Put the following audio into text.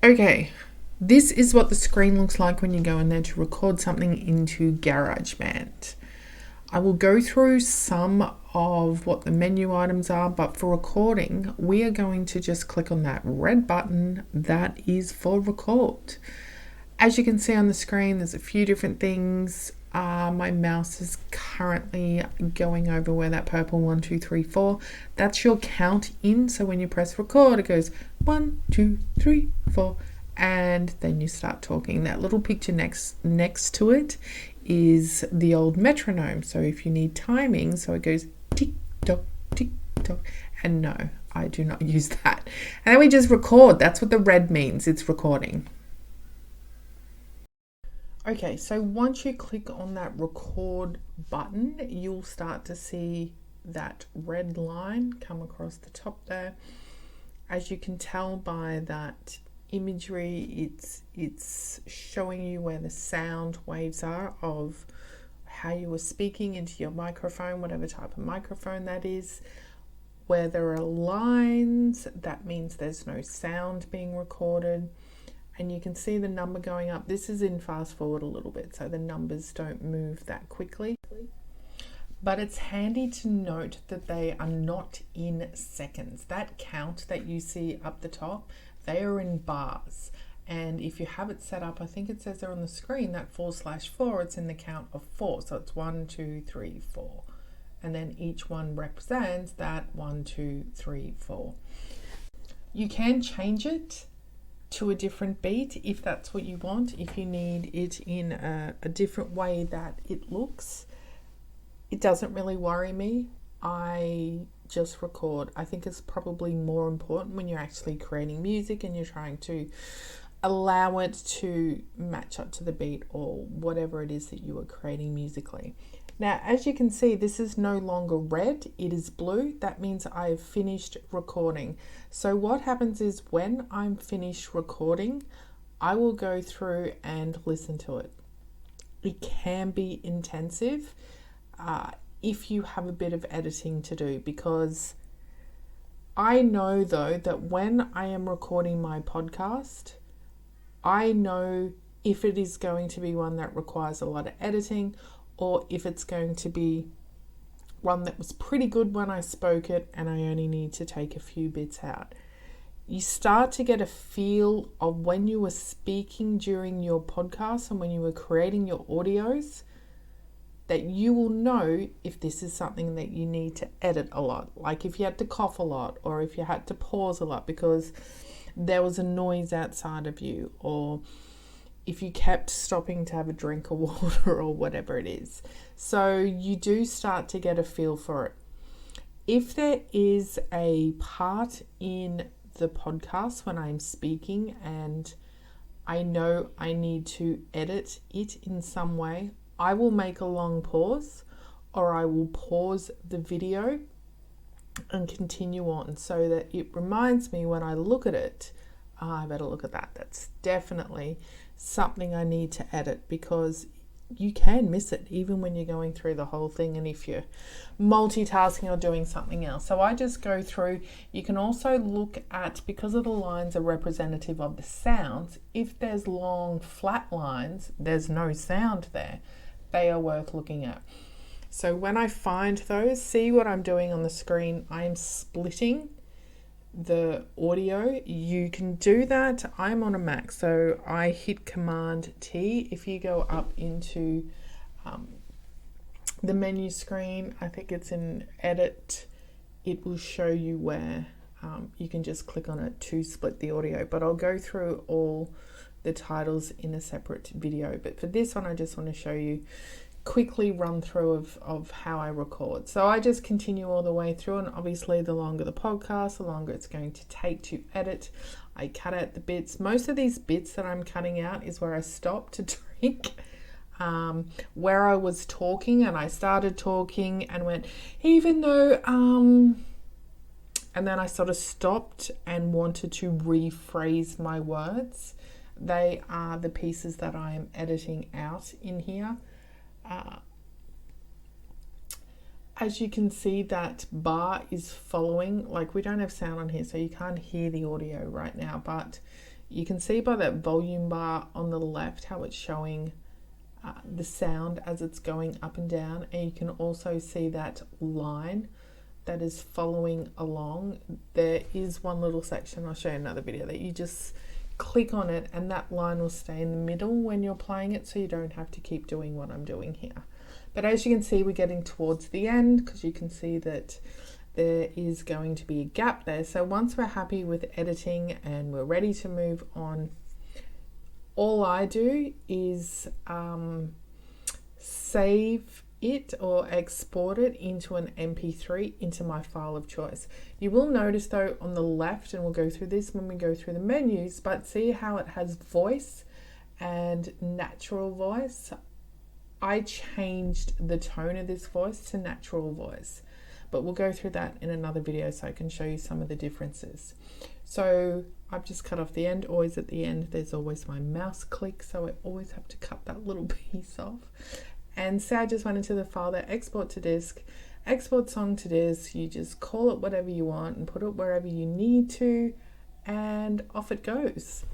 Okay, this is what the screen looks like when you go in there to record something into GarageBand. I will go through some of what the menu items are, but for recording, we are going to just click on that red button that is for record. As you can see on the screen, there's a few different things. My mouse is currently going over where that purple 1, 2, 3, 4. That's your count in. So when you press record, it goes 1, 2, 3, 4, and then you start talking. That little picture next to it is the old metronome. So if you need timing, so it goes tick tock, tick tock. And no, I do not use that. And then we just record. That's what the red means. It's recording. Okay, so once you click on that record button, you'll start to see that red line come across the top there. As you can tell by that imagery, it's showing you where the sound waves are of how you were speaking into your microphone, whatever type of microphone that is. Where there are lines, that means there's no sound being recorded. And you can see the number going up. This is in fast forward a little bit, so the numbers don't move that quickly. But it's handy to note that they are not in seconds. That count that you see up the top, they are in bars. And if you have it set up, I think it says there on the screen, that /4, it's in the count of 4. So it's 1, 2, 3, 4. And then each one represents that 1, 2, 3, 4. You can change it to a different beat if that's what you want, if you need it in a different way that it looks. It doesn't really worry me. I just record. I think it's probably more important when you're actually creating music and you're trying to allow it to match up to the beat or whatever it is that you are creating musically. Now, as you can see, this is no longer red, it is blue. That means I've finished recording. So what happens is when I'm finished recording, I will go through and listen to it. It can be intensive if you have a bit of editing to do, because I know though that when I am recording my podcast, I know if it is going to be one that requires a lot of editing, or if it's going to be one that was pretty good when I spoke it and I only need to take a few bits out. You start to get a feel of when you were speaking during your podcast and when you were creating your audios, that you will know if this is something that you need to edit a lot. Like if you had to cough a lot, or if you had to pause a lot because there was a noise outside of you, or if you kept stopping to have a drink of water or whatever it is. So you do start to get a feel for it. If there is a part in the podcast when I'm speaking and I know I need to edit it in some way, I will make a long pause, or I will pause the video and continue on so that it reminds me when I look at it, I better look at that. That's definitely something I need to edit, because you can miss it even when you're going through the whole thing and if you're multitasking or doing something else. So I just go through. You can also look at, because of the lines are representative of the sounds, if there's long flat lines, there's no sound there. They are worth looking at. So when I find those, see what I'm doing on the screen, I'm splitting the audio. You can do that. I'm on a Mac, so I hit Command T. If you go up into the menu screen, I think it's in Edit, it will show you where you can just click on it to split the audio. But I'll go through all the titles in a separate video. But for this one, I just want to show you quickly run through of how I record. So I just continue all the way through, and obviously the longer the podcast, the longer it's going to take to edit. I cut out the bits. Most of these bits that I'm cutting out is where I stopped to drink, where I was talking and I started talking and went, even though, and then I sort of stopped and wanted to rephrase my words. They are the pieces that I am editing out in here. As you can see, that bar is following, like we don't have sound on here, so you can't hear the audio right now, but You can see by that volume bar on the left how it's showing the sound as it's going up and down, and you can also see that line that is following along. There is one little section, I'll show you another video, that you just click on it and that line will stay in the middle when you're playing it, so you don't have to keep doing what I'm doing here. But as you can see, we're getting towards the end, because you can see that there is going to be a gap there. So once we're happy with editing and we're ready to move on, all I do is save it or export it into an MP3 into my file of choice. You will notice though on the left, and we'll go through this when we go through the menus, but see how it has voice and natural voice. I changed the tone of this voice to natural voice, but we'll go through that in another video so I can show you some of the differences. So I've just cut off the end. Always at the end there's always my mouse click, so I always have to cut that little piece off. And say I just went into the file there, export to disk, export song to disk. You just call it whatever you want and put it wherever you need to, and off it goes.